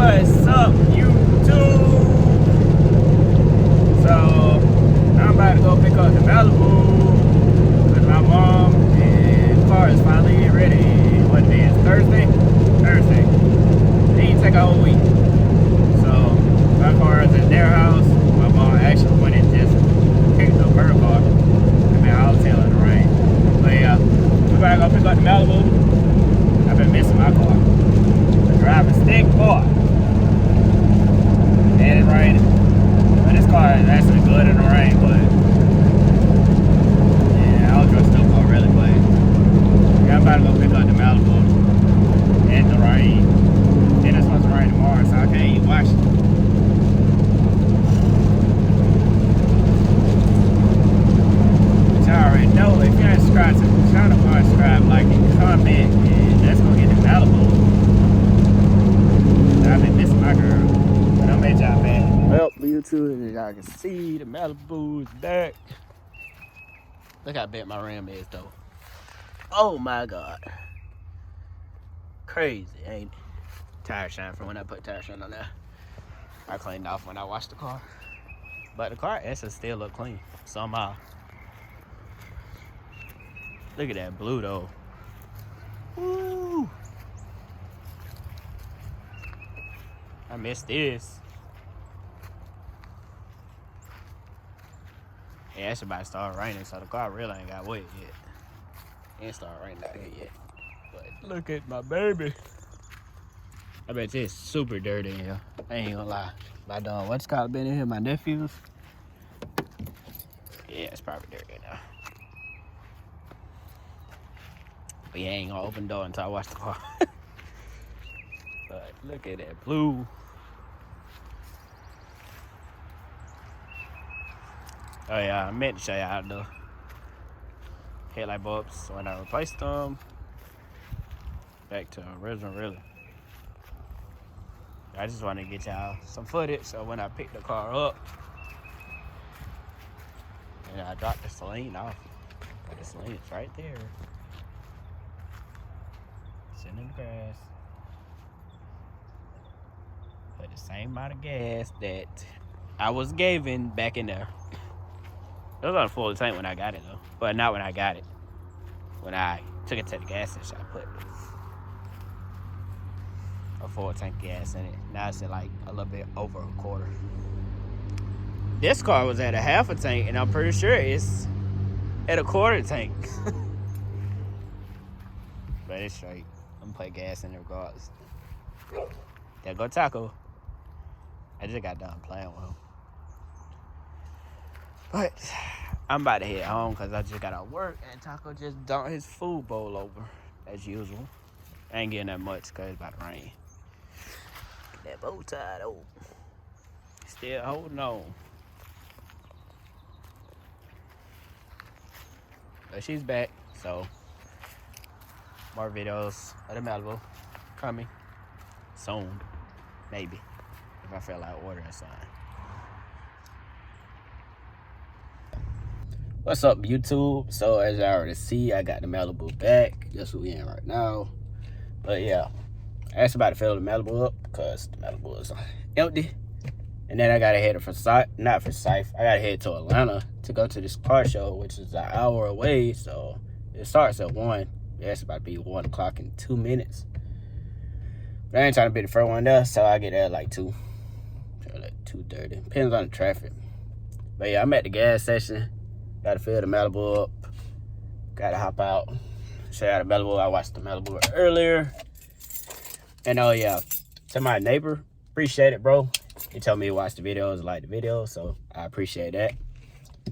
What's up, YouTube? So, I'm about to go pick up the Malibu with my mom, and the car is finally ready. What day is Thursday? Thursday. It didn't take a whole week. So, my car is at their house. My mom actually went and just picked up her car. I mean, I was telling the rain. But yeah, we're about to go pick up the Malibu. I've been missing my car. Driving stick car. And it's raining. But this car is actually good in the rain, but yeah, I was dressed up already, but yeah, I'm about to go pick up the Malibu in the rain. And it's supposed to rain tomorrow, so I can't even wash it. But y'all already know, if you're not subscribed to the channel, subscribe, like, and comment, and let's go get the Malibu. I've been missing my girl, but I'm at y'all back. Well, YouTube, as y'all can see, the Malibu is back. Look how bent my rim is, though. Oh my God. Crazy, ain't it? Tire shine from when I put tire shine on there. I cleaned off when I washed the car. But the car actually still look clean, somehow. Look at that blue, though. Woo! I missed this. Yeah, it's about to start raining, so the car really ain't got wet yet. It ain't started raining out here yet. But look at my baby. I bet it's super dirty in here. I ain't gonna lie. My dog, what's called been in here? My nephews. Yeah, it's probably dirty now. But yeah, I ain't gonna open the door until I wash the car. But look at that blue. Oh yeah, I meant to show y'all the headlight bulbs when I replaced them. Back to original, really. I just wanted to get y'all some footage, so when I picked the car up, and I dropped the saline off. The saline is right there. Sitting in the grass. Put the same amount of gas that I was given back in there. It was on a full tank when I got it, though. But not when I got it. When I took it to the gas station, I put a full tank of gas in it. Now it's at like a little bit over a quarter. This car was at a half a tank, and I'm pretty sure it's at a quarter tank. But it's straight. I'm gonna put gas in it regardless. There go Taco. I just got done playing with him. But I'm about to head home because I just got out of work and Taco just dumped his food bowl over as usual. I ain't getting that much because it's about to rain. That bow tie though. Still holding on. But she's back, so more videos of the Malibu coming soon. Maybe. If I feel like ordering something. What's up, YouTube? So as y'all already see, I got the Malibu back. That's what we in right now. But yeah, I actually about to fill the Malibu up because the Malibu is empty. And then I gotta head for I gotta head to Atlanta to go to this car show, which is an hour away. So it starts at 1. It's about to be 1 o'clock in 2 minutes. But I ain't trying to be the first one there, so I get there at like 2. Like 2:30. Depends on the traffic. But yeah, I'm at the gas station. Gotta fill the Malibu up. Gotta hop out. Show y'all the Malibu. I watched the Malibu earlier. And oh yeah, to my neighbor, appreciate it, bro. He told me to watch the videos, like the video, so I appreciate that.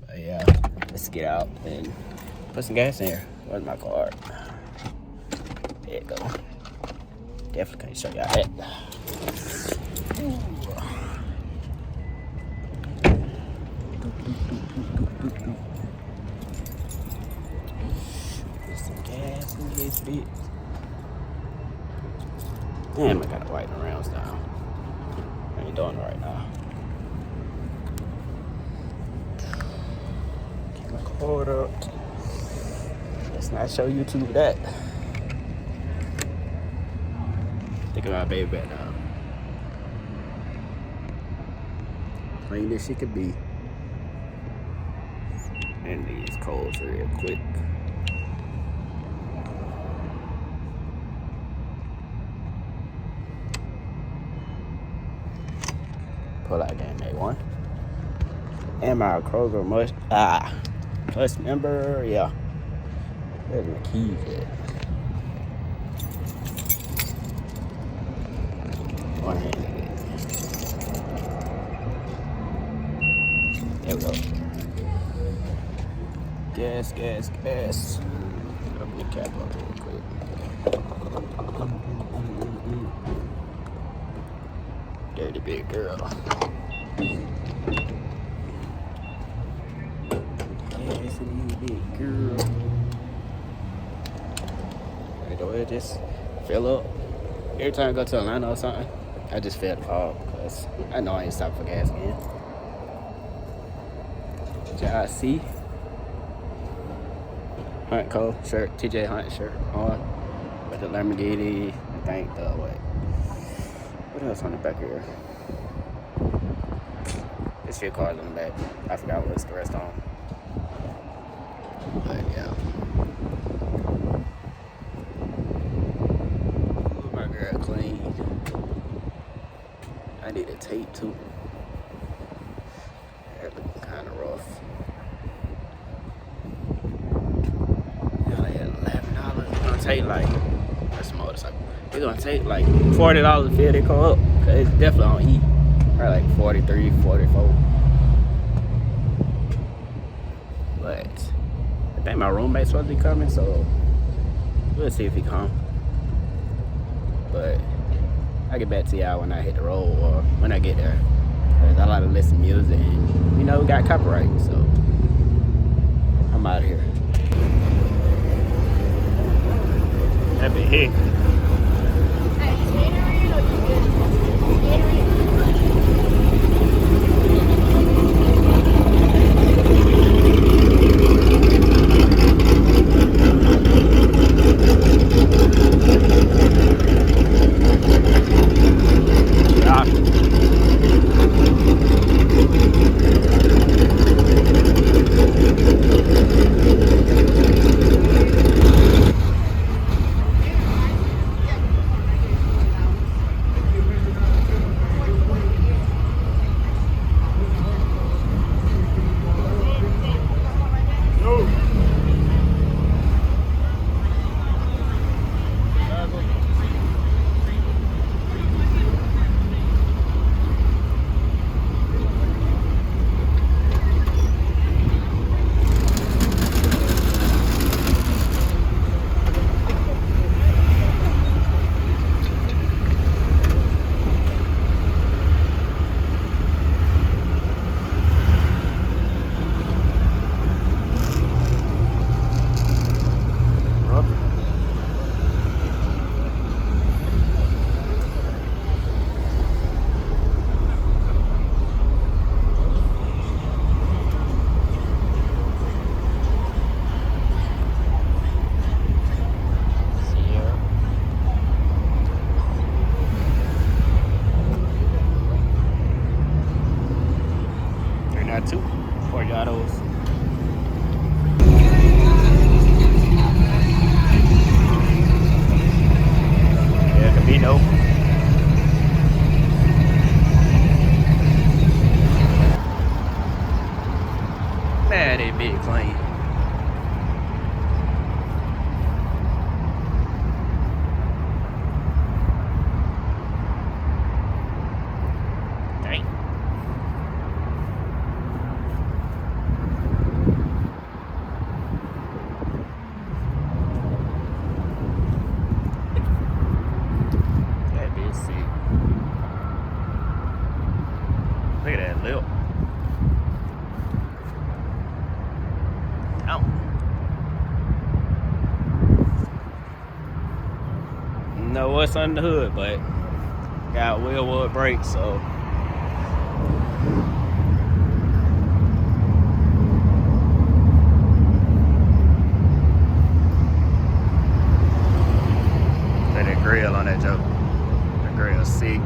But yeah, let's get out and put some gas in here. Where's my card? There you go. Definitely can't show y'all that. Ooh. Put some gas in this bit. Damn, I gotta widen the rounds down. I ain't doing it right now. Get my cord up. Let's not show YouTube that. Think of my baby back now. clean as she could be. And these coals real quick. Pull out game A1. Am I a Kroger plus member? Yeah. Where's my keys at? One hand. There we go. Gas. Open the cap up real quick. Dirty big girl. Yes, it is, big girl. Right, the way it just fill up. Every time I go to Atlanta or something, I just fill the car because I know I ain't stopping for gas again. JIC. Hunt Co. shirt, TJ Hunt shirt on. With the Lamborghini, I think the what else on the back here? There's a few cars on the back. I forgot what's the rest on. But yeah. Ooh, my girl clean. I need a tape too. That looking kind of rough. Take like, that's a motorcycle. It's gonna take like $40 to fill that car up. Cause it's definitely on E. Probably like 43, 44. But I think my roommate's supposed to be coming, so we'll see if he comes. But I'll get back to y'all when I hit the road or when I get there. Cause I like to listen to music and we got copyright, so I'm out of here. That be hit. Know what's under the hood, but got wheel wood brakes, so look at that grill on that joke. The grill's sick.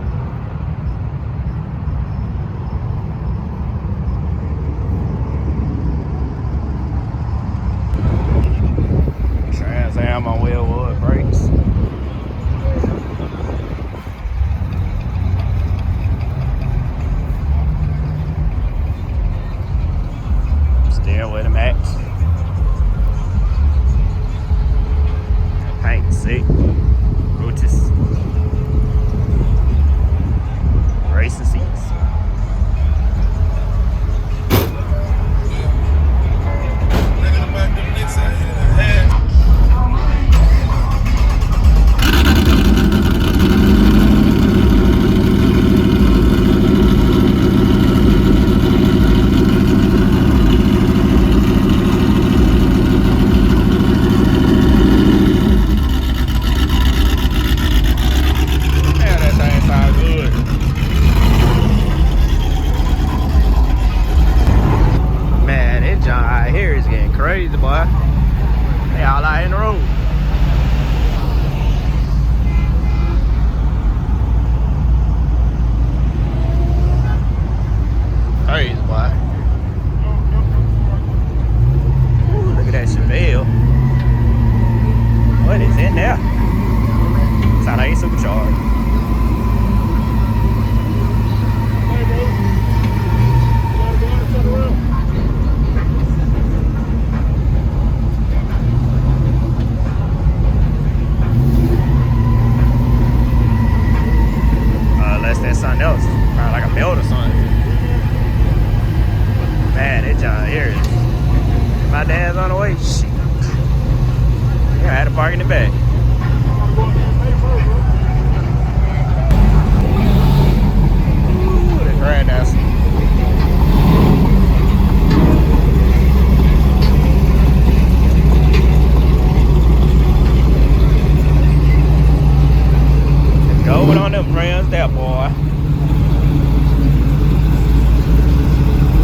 rims there, boy.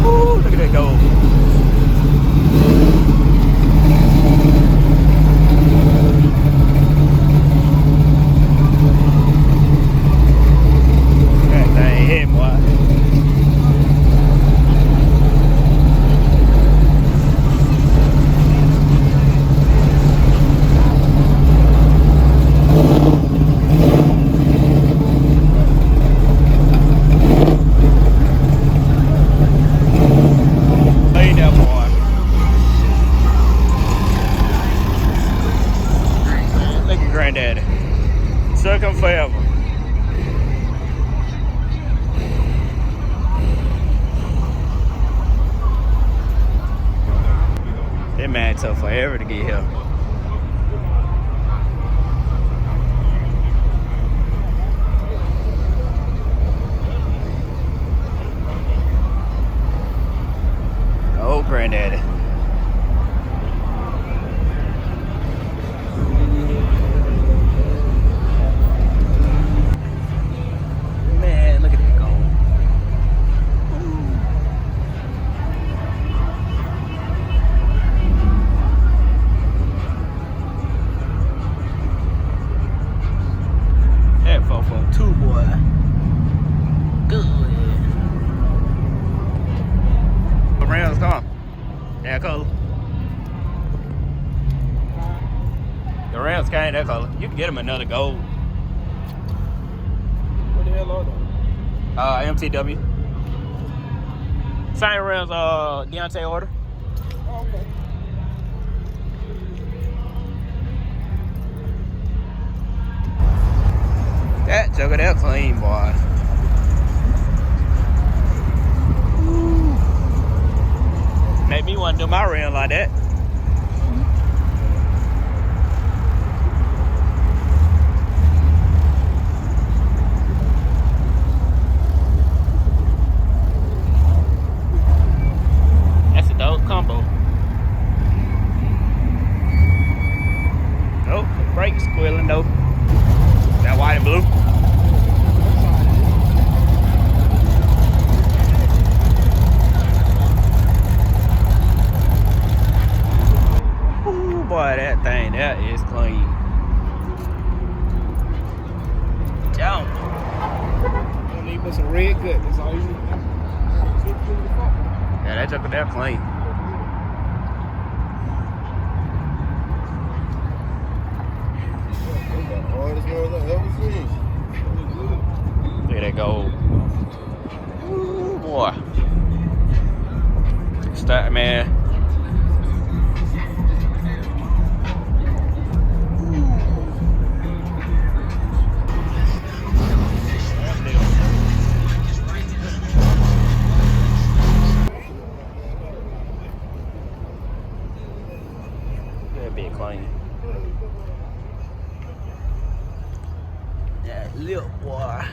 Ooh, look at that go. That thing hit, boy. Granddaddy. Suck him forever. That man took forever to get here. Oh, granddaddy. Two boy. Good. The Rams gone. That color. The Rams came that color. You can get them another gold. What the hell are they? MTW. Same Rams Deontay order. Oh, okay. That joker, that clean, boy. Ooh. Make me want to do my rim like that. That's a dope combo. Nope, the brakes squealing though. That white and blue. Ooh, boy, that thing, that is clean. Jump. You need to put some red good. That's all you need. Yeah, that joker, that clean. Hardest ones I've ever seen. Look at that gold. Ooh, boy. Start, man. That big clean. That lip, boy.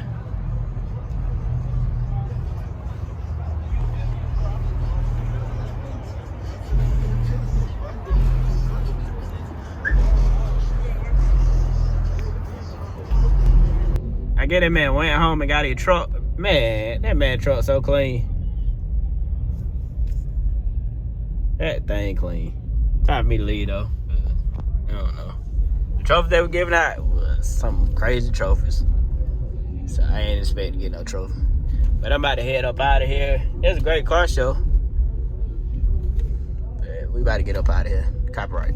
I get that man went home and got his truck. Man, that man truck so clean. That thing clean. Time for me to leave though. I don't know. The trophies they were giving out was some crazy trophies. So I ain't expect to get no trophy. But I'm about to head up out of here. It's a great car show. But we about to get up out of here. Copyright.